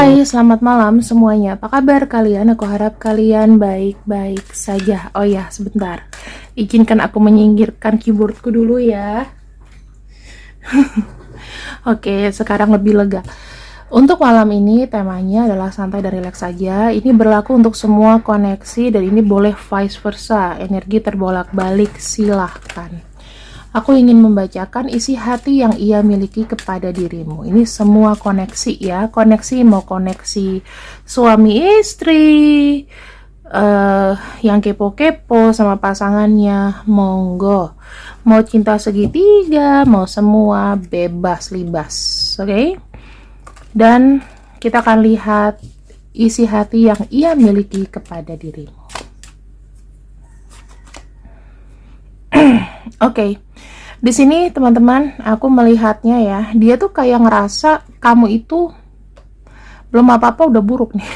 Hai, selamat malam semuanya. Apa kabar kalian? Aku harap kalian baik-baik saja. Oh ya, sebentar. Izinkan aku menyingkirkan keyboardku dulu ya. Oke, sekarang lebih lega. Untuk malam ini temanya adalah santai dan rileks saja. Ini berlaku untuk semua koneksi dan ini boleh vice versa. Energi terbolak-balik, silahkan. Aku ingin membacakan isi hati yang ia miliki kepada dirimu. Ini semua koneksi ya. Koneksi mau koneksi suami istri, yang kepo-kepo sama pasangannya, monggo. Mau cinta segitiga, mau semua, bebas libas. Oke? Dan kita akan lihat isi hati yang ia miliki kepada dirimu. Oke. Di sini teman-teman, aku melihatnya ya, dia tuh kayak ngerasa kamu itu belum apa-apa udah buruk nih.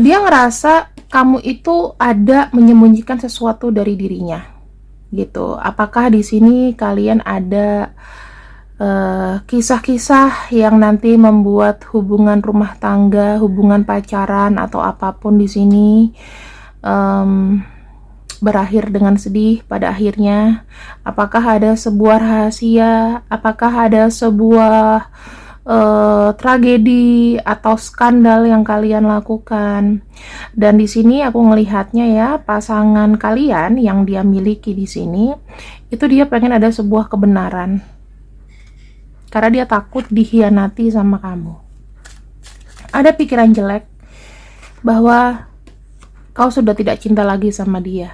Dia ngerasa kamu itu ada menyembunyikan sesuatu dari dirinya, gitu. Apakah di sini kalian ada kisah-kisah yang nanti membuat hubungan rumah tangga, hubungan pacaran atau apapun di sini berakhir dengan sedih pada akhirnya? Apakah ada sebuah rahasia? Apakah ada sebuah tragedi atau skandal yang kalian lakukan? Dan di sini aku ngelihatnya ya, pasangan kalian yang dia miliki di sini itu dia pengen ada sebuah kebenaran karena dia takut dikhianati sama kamu. Ada pikiran jelek bahwa kau sudah tidak cinta lagi sama dia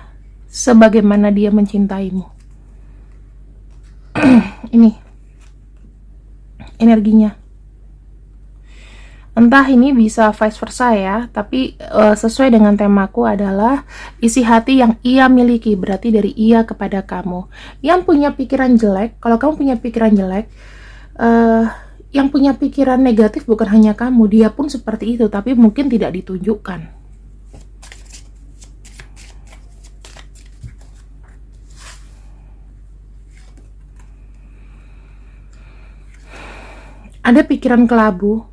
sebagaimana dia mencintaimu. Ini energinya. Entah ini bisa vice versa ya, tapi sesuai dengan temaku adalah isi hati yang ia miliki, berarti dari ia kepada kamu. Yang punya pikiran jelek, kalau kamu punya pikiran jelek, yang punya pikiran negatif bukan hanya kamu, dia pun seperti itu, tapi mungkin tidak ditunjukkan. Ada pikiran kelabu.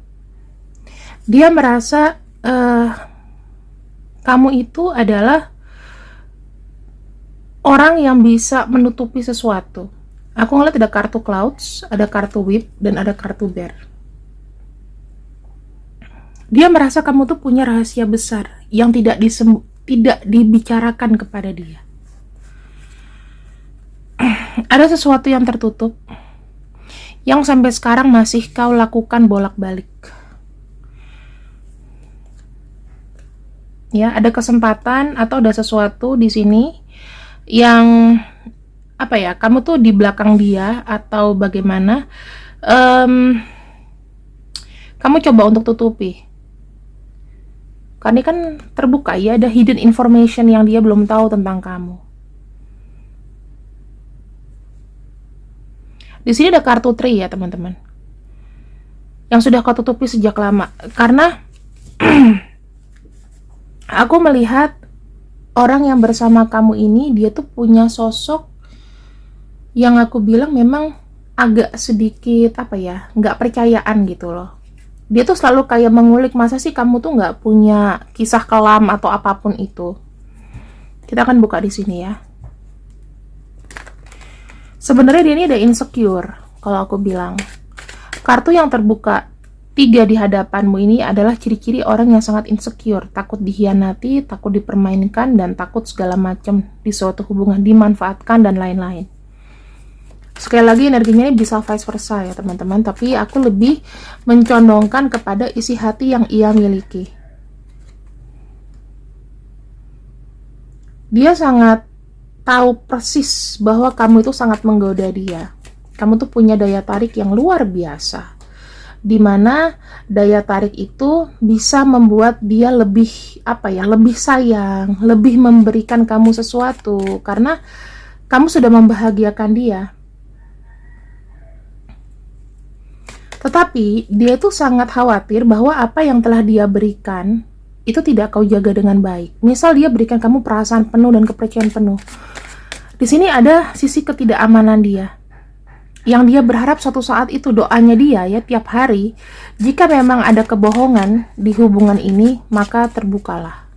Dia merasa kamu itu adalah orang yang bisa menutupi sesuatu. Aku ngeliat ada kartu clouds, ada kartu whip, dan ada kartu bear. Dia merasa kamu tuh punya rahasia besar yang tidak dibicarakan kepada dia. Ada sesuatu yang tertutup yang sampai sekarang masih kau lakukan bolak-balik. Ya, ada kesempatan atau ada sesuatu di sini yang apa ya? Kamu tuh di belakang dia atau bagaimana? Kamu coba untuk tutupi. Karena kan terbuka ya, ada hidden information yang dia belum tahu tentang kamu. Di sini ada kartu tree ya teman-teman, yang sudah kau tutupi sejak lama. Karena aku melihat orang yang bersama kamu ini, dia tuh punya sosok yang aku bilang memang agak sedikit apa ya, nggak percayaan gitu loh. Dia tuh selalu kayak mengulik, masa sih kamu tuh nggak punya kisah kelam atau apapun itu. Kita akan buka di sini ya. Sebenarnya dia ini ada insecure, kalau aku bilang. Kartu yang terbuka 3 di hadapanmu ini adalah ciri-ciri orang yang sangat insecure, takut dikhianati, takut dipermainkan, dan takut segala macam di suatu hubungan, dimanfaatkan, dan lain-lain. Sekali lagi energinya ini bisa vice versa ya teman-teman, tapi aku lebih mencondongkan kepada isi hati yang ia miliki. Dia sangat tahu persis bahwa kamu itu sangat menggoda dia. Kamu tuh punya daya tarik yang luar biasa, dimana daya tarik itu bisa membuat dia lebih apa ya, lebih sayang, lebih memberikan kamu sesuatu karena kamu sudah membahagiakan dia. Tetapi dia tuh sangat khawatir bahwa apa yang telah dia berikan itu tidak kau jaga dengan baik. Misal dia berikan kamu perasaan penuh dan kepercayaan penuh. Di sini ada sisi ketidakamanan dia yang dia berharap suatu saat itu, doanya dia ya tiap hari, jika memang ada kebohongan di hubungan ini, maka terbukalah.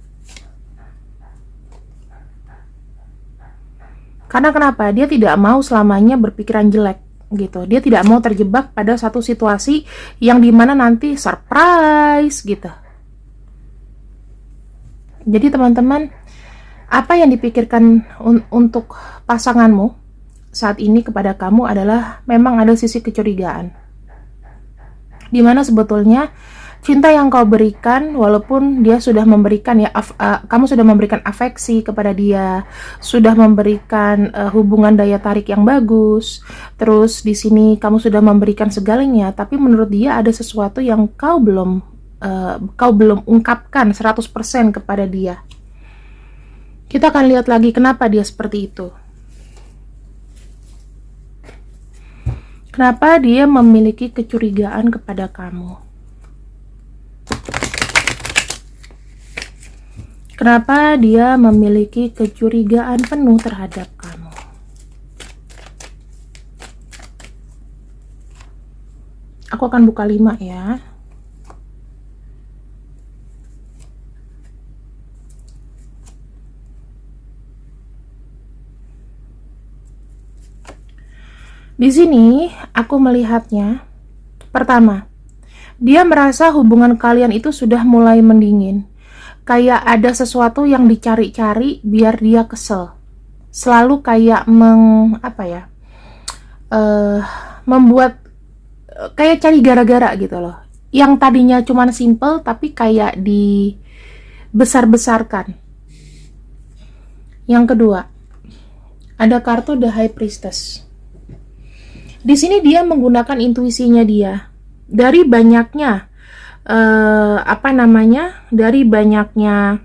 Karena kenapa? Dia tidak mau selamanya berpikiran jelek gitu. Dia tidak mau terjebak pada satu situasi yang dimana nanti surprise gitu. Jadi teman-teman, apa yang dipikirkan untuk pasanganmu saat ini kepada kamu adalah memang ada sisi kecurigaan. Dimana sebetulnya cinta yang kau berikan, walaupun dia sudah memberikan ya, kamu sudah memberikan afeksi kepada dia, sudah memberikan hubungan daya tarik yang bagus, terus di sini kamu sudah memberikan segalanya, tapi menurut dia ada sesuatu yang kau belum ungkapkan 100% kepada dia. Kita akan lihat lagi kenapa dia seperti itu. Kenapa dia memiliki kecurigaan kepada kamu? Kenapa dia memiliki kecurigaan penuh terhadap kamu? Aku akan buka 5 ya. Di sini aku melihatnya, pertama, dia merasa hubungan kalian itu sudah mulai mendingin. Kayak ada sesuatu yang dicari-cari biar dia kesel. Selalu kayak membuat kayak cari gara-gara gitu loh. Yang tadinya cuman simple tapi kayak dibesar-besarkan. Yang kedua, ada kartu The High Priestess. Di sini dia menggunakan intuisinya dia. Dari banyaknya dari banyaknya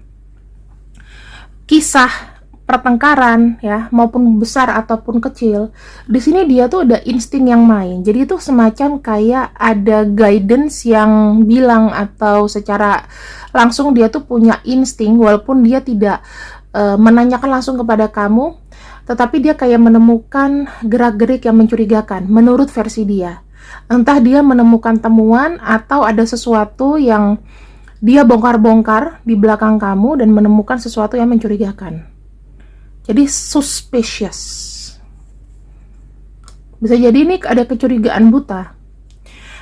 kisah pertengkaran ya, maupun besar ataupun kecil, di sini dia tuh ada insting yang main. Jadi itu semacam kayak ada guidance yang bilang, atau secara langsung dia tuh punya insting, walaupun dia tidak menanyakan langsung kepada kamu, tetapi dia kayak menemukan gerak-gerik yang mencurigakan menurut versi dia. Entah dia menemukan temuan atau ada sesuatu yang dia bongkar-bongkar di belakang kamu dan menemukan sesuatu yang mencurigakan. Jadi suspicious. Bisa jadi ini ada kecurigaan buta.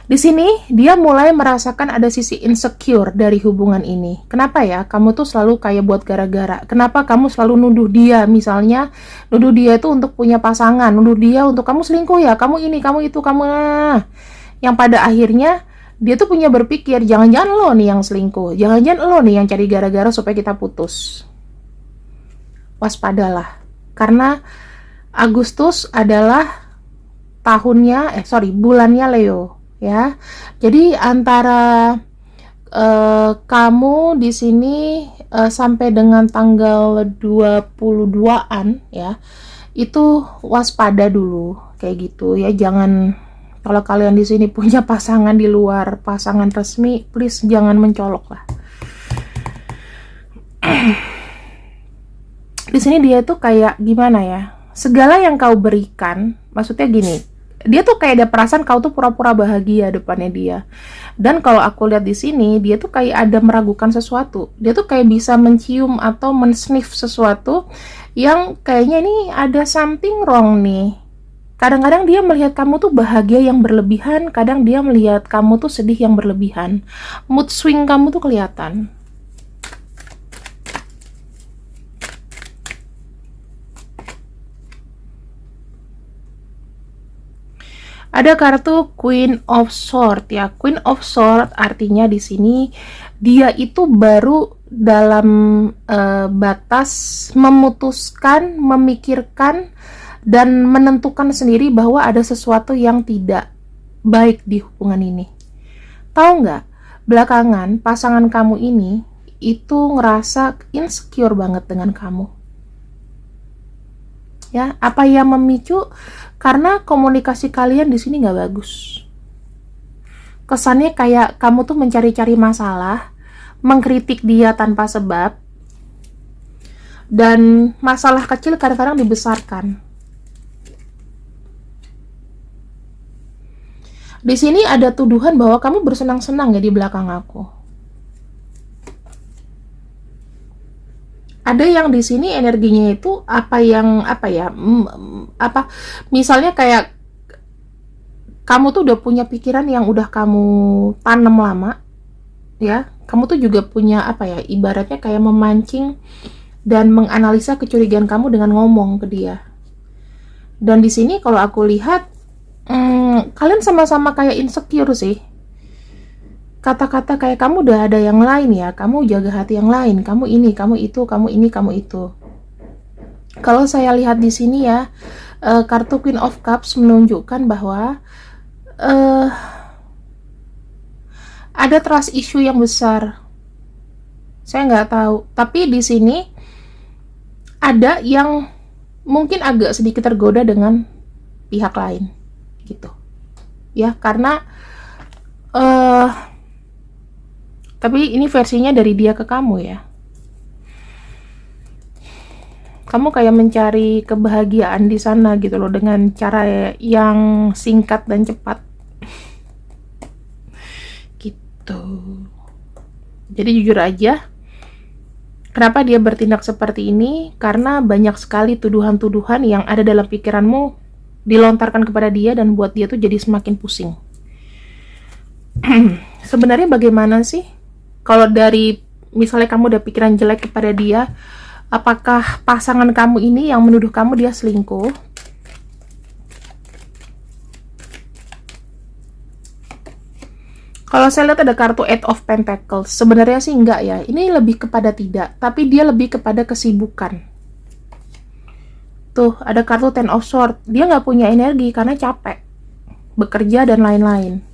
Di sini dia mulai merasakan ada sisi insecure dari hubungan ini. Kenapa ya? Kamu tuh selalu kayak buat gara-gara. Kenapa kamu selalu nuduh dia? Misalnya nuduh dia itu untuk punya pasangan, nuduh dia untuk kamu selingkuh ya, kamu ini, kamu itu, kamu yang pada akhirnya dia tuh punya berpikir, jangan-jangan lo nih yang selingkuh, jangan-jangan lo nih yang cari gara-gara supaya kita putus. Waspadalah, karena Agustus adalah bulannya Leo ya. Jadi antara kamu di sini sampai dengan tanggal 22-an ya, itu waspada dulu kayak gitu ya. Jangan, kalau kalian di sini punya pasangan di luar pasangan resmi, please jangan mencolok lah. Di sini dia tuh kayak gimana ya? Segala yang kau berikan, maksudnya gini, dia tuh kayak ada perasaan kau tuh pura-pura bahagia depannya dia. Dan kalau aku lihat di sini, dia tuh kayak ada meragukan sesuatu. Dia tuh kayak bisa mencium atau mensniff sesuatu yang kayaknya ini ada something wrong nih. Kadang-kadang dia melihat kamu tuh bahagia yang berlebihan, kadang dia melihat kamu tuh sedih yang berlebihan. Mood swing kamu tuh kelihatan. Ada kartu Queen of Swords ya. Queen of Swords artinya di sini dia itu baru dalam batas memutuskan, memikirkan dan menentukan sendiri bahwa ada sesuatu yang tidak baik di hubungan ini. Tahu nggak? Belakangan pasangan kamu ini itu ngerasa insecure banget dengan kamu. Ya, apa yang memicu? Karena komunikasi kalian di sini nggak bagus. Kesannya kayak kamu tuh mencari-cari masalah, mengkritik dia tanpa sebab, dan masalah kecil kadang-kadang dibesarkan. Di sini ada tuduhan bahwa kamu bersenang-senang ya di belakang aku. Ada yang di sini energinya itu misalnya kayak kamu tuh udah punya pikiran yang udah kamu tanam lama, ya. Kamu tuh juga punya ibaratnya kayak memancing dan menganalisa kecurigaan kamu dengan ngomong ke dia. Dan di sini kalau aku lihat, kalian sama-sama kayak insecure sih. Kata-kata kayak kamu udah ada yang lain ya, kamu jaga hati yang lain, kamu ini, kamu itu, kamu ini, kamu itu. Kalau saya lihat di sini ya, kartu Queen of Cups menunjukkan bahwa ada trust issue yang besar. Saya nggak tahu, tapi di sini ada yang mungkin agak sedikit tergoda dengan pihak lain, gitu. Ya, karena tapi ini versinya dari dia ke kamu ya. Kamu kayak mencari kebahagiaan di sana gitu loh, dengan cara yang singkat dan cepat. Gitu. Jadi jujur aja, kenapa dia bertindak seperti ini? Karena banyak sekali tuduhan-tuduhan yang ada dalam pikiranmu dilontarkan kepada dia dan buat dia tuh jadi semakin pusing. Sebenarnya bagaimana sih? Kalau dari misalnya kamu udah pikiran jelek kepada dia, apakah pasangan kamu ini yang menuduh kamu dia selingkuh? Kalau saya lihat ada kartu Eight of Pentacles, sebenarnya sih enggak ya. Ini lebih kepada tidak, tapi dia lebih kepada kesibukan. Tuh, ada kartu Ten of Swords. Dia nggak punya energi karena capek bekerja dan lain-lain.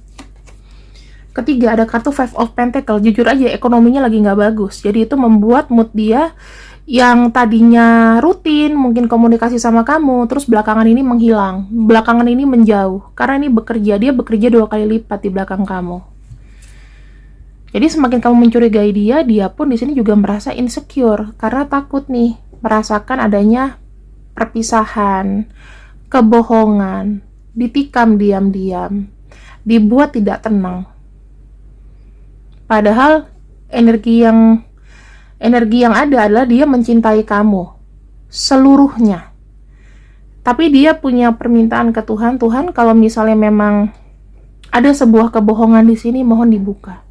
Ketiga, ada kartu Five of Pentacles. Jujur aja, ekonominya lagi nggak bagus. Jadi itu membuat mood dia yang tadinya rutin, mungkin komunikasi sama kamu, terus belakangan ini menghilang. Belakangan ini menjauh. Karena ini dia bekerja 2 kali lipat di belakang kamu. Jadi semakin kamu mencurigai dia pun di sini juga merasa insecure. Karena takut nih, merasakan adanya perpisahan, kebohongan, ditikam diam-diam, dibuat tidak tenang. Padahal energi yang ada adalah dia mencintai kamu seluruhnya. Tapi dia punya permintaan ke Tuhan, Tuhan kalau misalnya memang ada sebuah kebohongan di sini, mohon dibuka.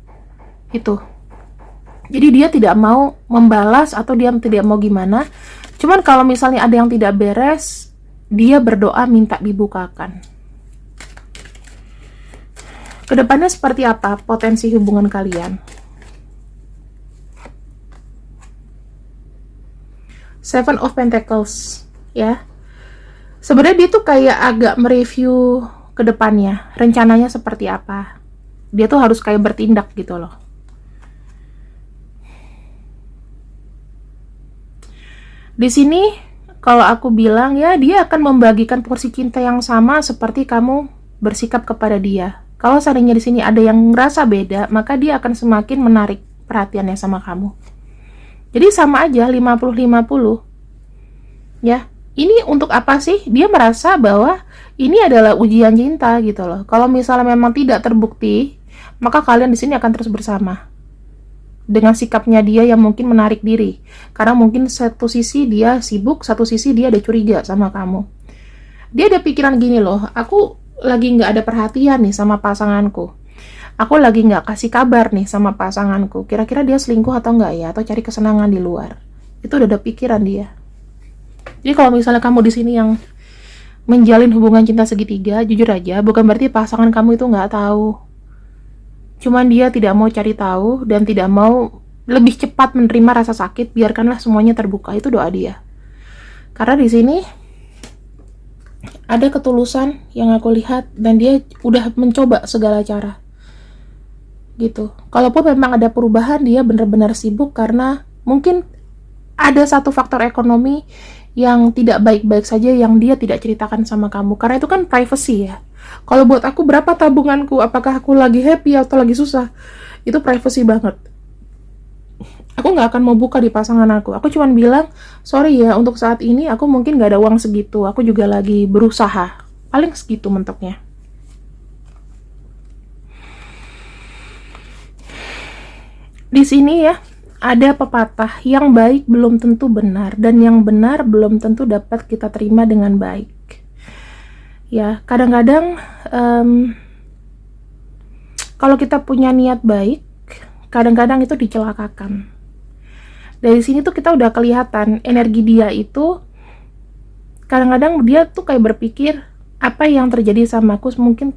Itu. Jadi dia tidak mau membalas atau dia tidak mau gimana. Cuman kalau misalnya ada yang tidak beres, dia berdoa minta dibukakan. Kedepannya seperti apa potensi hubungan kalian? Seven of Pentacles, ya. Sebenarnya dia tuh kayak agak mereview ke depannya, rencananya seperti apa. Dia tuh harus kayak bertindak gitu loh. Di sini kalau aku bilang ya, dia akan membagikan porsi cinta yang sama seperti kamu bersikap kepada dia. Kalau seandainya di sini ada yang ngerasa beda, maka dia akan semakin menarik perhatiannya sama kamu. Jadi sama aja 50-50. Ya, ini untuk apa sih? Dia merasa bahwa ini adalah ujian cinta gitu loh. Kalau misalnya memang tidak terbukti, maka kalian di sini akan terus bersama. Dengan sikapnya dia yang mungkin menarik diri. Karena mungkin satu sisi dia sibuk, satu sisi dia ada curiga sama kamu. Dia ada pikiran gini loh, aku lagi nggak ada perhatian nih sama pasanganku. Aku lagi nggak kasih kabar nih sama pasanganku. Kira-kira dia selingkuh atau nggak ya? Atau cari kesenangan di luar? Itu udah ada pikiran dia. Jadi kalau misalnya kamu di sini yang menjalin hubungan cinta segitiga, jujur aja, bukan berarti pasangan kamu itu nggak tahu. Cuman dia tidak mau cari tahu dan tidak mau lebih cepat menerima rasa sakit. Biarkanlah semuanya terbuka. Itu doa dia. Karena di sini ada ketulusan yang aku lihat dan dia udah mencoba segala cara. Gitu. Kalaupun memang ada perubahan, dia benar-benar sibuk karena mungkin ada satu faktor ekonomi yang tidak baik-baik saja yang dia tidak ceritakan sama kamu. Karena itu kan privacy ya. Kalau buat aku berapa tabunganku, apakah aku lagi happy atau lagi susah, itu privacy banget. Aku nggak akan mau buka di pasangan aku. Aku cuman bilang, sorry ya, untuk saat ini aku mungkin nggak ada uang segitu. Aku juga lagi berusaha. Paling segitu mentoknya. Di sini ya, ada pepatah, yang baik belum tentu benar dan yang benar belum tentu dapat kita terima dengan baik. Ya, kadang-kadang kalau kita punya niat baik, kadang-kadang itu dicelakakan. Dari sini tuh kita udah kelihatan energi dia itu, kadang-kadang dia tuh kayak berpikir, apa yang terjadi sama aku mungkin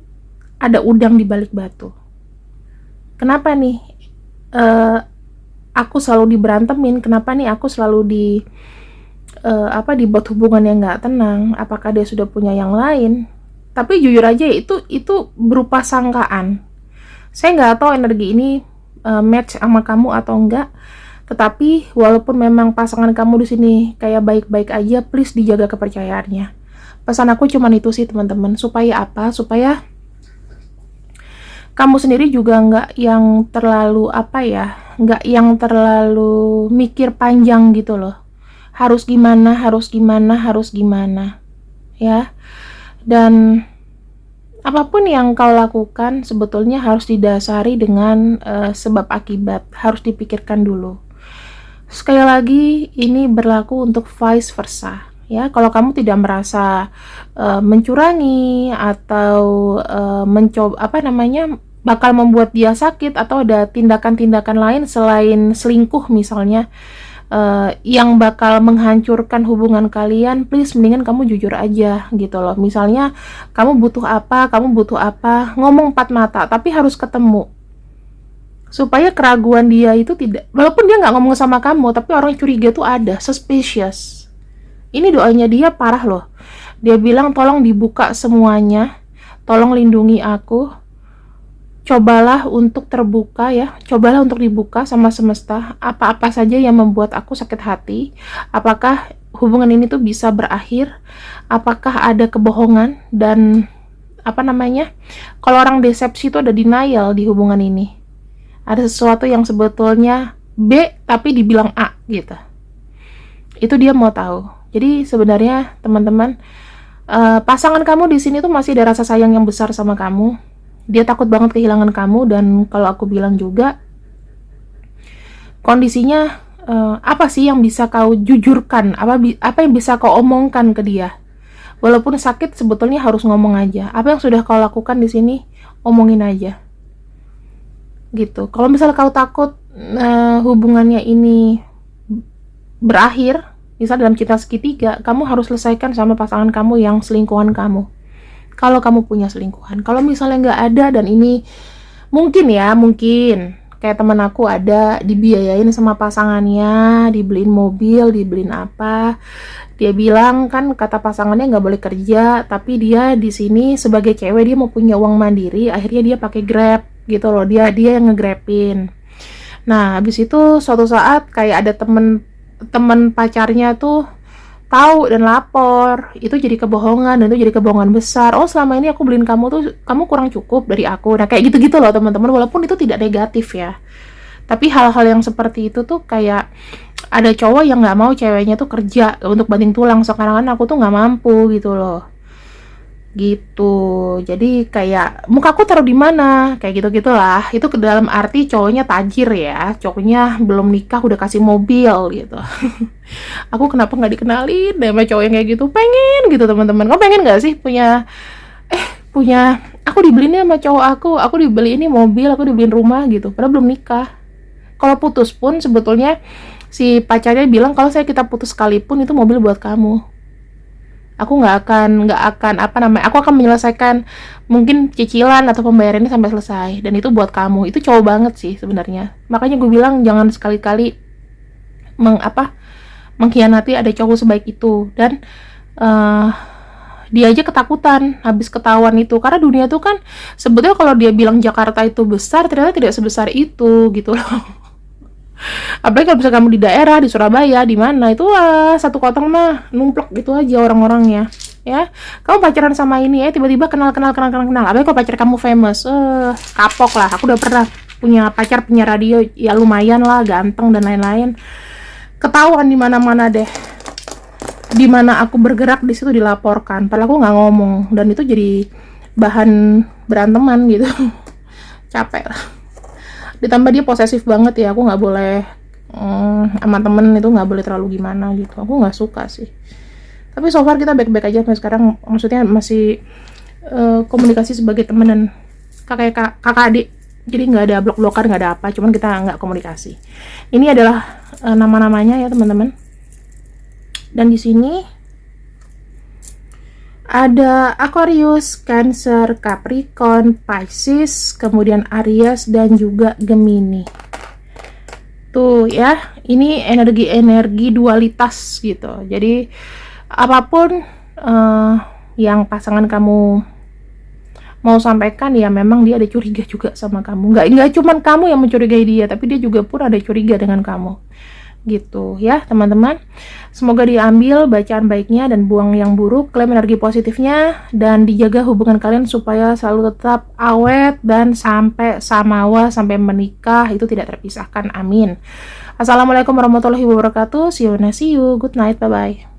ada udang di balik batu. Kenapa nih aku selalu diberantemin? Kenapa nih aku selalu dibuat hubungan yang nggak tenang? Apakah dia sudah punya yang lain? Tapi jujur aja itu berupa sangkaan. Saya nggak tahu energi ini match sama kamu atau enggak. Tetapi walaupun memang pasangan kamu di sini kayak baik-baik aja, please dijaga kepercayaannya. Pesan aku cuma itu sih teman-teman. Supaya apa? Supaya kamu sendiri juga nggak yang terlalu nggak yang terlalu mikir panjang gitu loh. Harus gimana, ya. Dan apapun yang kau lakukan sebetulnya harus didasari dengan sebab akibat, harus dipikirkan dulu. Sekali lagi, ini berlaku untuk vice versa. Ya, kalau kamu tidak merasa mencurangi atau bakal membuat dia sakit atau ada tindakan-tindakan lain selain selingkuh misalnya, yang bakal menghancurkan hubungan kalian, please mendingan kamu jujur aja gitu loh. Misalnya kamu butuh apa, ngomong empat mata, tapi harus ketemu. Supaya keraguan dia itu tidak, walaupun dia nggak ngomong sama kamu, tapi orang curiga tuh ada, suspicious. Ini doanya dia parah loh. Dia bilang tolong dibuka semuanya, tolong lindungi aku. Cobalah untuk terbuka ya, cobalah untuk dibuka sama semesta, apa-apa saja yang membuat aku sakit hati. Apakah hubungan ini tuh bisa berakhir? Apakah ada kebohongan dan kalau orang desepsi itu ada denial di hubungan ini. Ada sesuatu yang sebetulnya B tapi dibilang A gitu. Itu dia mau tahu. Jadi sebenarnya teman-teman, pasangan kamu di sini tuh masih ada rasa sayang yang besar sama kamu. Dia takut banget kehilangan kamu, dan kalau aku bilang juga, kondisinya apa sih yang bisa kau jujurkan, apa yang bisa kau omongkan ke dia. Walaupun sakit, sebetulnya harus ngomong aja. Apa yang sudah kau lakukan di sini, omongin aja. Gitu. Kalau misalnya kau takut hubungannya ini berakhir, misal dalam cinta segitiga, kamu harus selesaikan sama pasangan kamu yang selingkuhan kamu. Kalau kamu punya selingkuhan, kalau misalnya nggak ada, dan ini mungkin kayak teman aku ada dibiayain sama pasangannya, dibeliin mobil, dibeliin apa, dia bilang kan kata pasangannya nggak boleh kerja, tapi dia di sini sebagai cewek dia mau punya uang mandiri, akhirnya dia pakai Grab gitu loh, dia yang nge-grabin. Nah habis itu suatu saat kayak ada temen pacarnya tuh tahu dan lapor, itu jadi kebohongan, dan itu jadi kebohongan besar. Oh selama ini aku beliin kamu tuh, kamu kurang cukup dari aku. Nah kayak gitu-gitu loh teman-teman, walaupun itu tidak negatif ya, tapi hal-hal yang seperti itu tuh kayak ada cowok yang nggak mau ceweknya tuh kerja untuk banting tulang, sekarang kan aku tuh nggak mampu gitu loh, gitu. Jadi kayak mukaku taruh di mana, kayak gitu gitulah. Itu ke dalam arti cowoknya tajir ya, cowoknya belum nikah udah kasih mobil gitu. Aku kenapa nggak dikenalin sama cowok yang kayak gitu? Pengen gitu teman-teman. Kamu pengen nggak sih punya aku dibeliin sama cowok aku dibeliin ini mobil, aku dibeliin rumah gitu, padahal belum nikah. Kalau putus pun sebetulnya si pacarnya bilang kalau kita putus sekalipun itu mobil buat kamu. Aku nggak akan aku akan menyelesaikan mungkin cicilan atau pembayarannya sampai selesai, dan itu buat kamu. Itu cowok banget sih sebenarnya. Makanya gue bilang jangan sekali-kali mengkhianati ada cowok sebaik itu. Dan dia aja ketakutan habis ketahuan itu, karena dunia tuh kan sebetulnya kalau dia bilang Jakarta itu besar, ternyata tidak sebesar itu gitu loh. Apalagi kalau bisa kamu di daerah, di Surabaya, di mana itu satu kota mah numplok gitu aja orang-orangnya ya. Kamu pacaran sama ini tiba-tiba kenal. Apalagi kalau pacar kamu famous, kapok lah. Aku udah pernah punya pacar punya radio ya, lumayan lah, ganteng dan lain-lain. Ketahuan di mana-mana deh, di mana aku bergerak di situ dilaporkan, padahal aku nggak ngomong, dan itu jadi bahan beranteman gitu. Capek lah. Ditambah dia posesif banget ya, aku nggak boleh sama temen itu nggak boleh terlalu gimana gitu, aku nggak suka sih. Tapi so far kita baik-baik aja sampai sekarang, maksudnya masih komunikasi sebagai temen dan kakak adik, jadi nggak ada blok-blokan, nggak ada apa, cuman kita nggak komunikasi. Ini adalah nama-namanya ya teman-teman. Dan di sini ada Aquarius, Cancer, Capricorn, Pisces, kemudian Aries dan juga Gemini. Tuh ya, ini energi-energi dualitas gitu. Jadi apapun yang pasangan kamu mau sampaikan, ya memang dia ada curiga juga sama kamu. Nggak cuman kamu yang mencurigai dia, tapi dia juga pun ada curiga dengan kamu. Gitu ya teman-teman. Semoga diambil bacaan baiknya dan buang yang buruk, klaim energi positifnya, dan dijaga hubungan kalian supaya selalu tetap awet dan sampai samawa, sampai menikah itu tidak terpisahkan. Amin. Assalamualaikum warahmatullahi wabarakatuh. See you, good night, bye bye.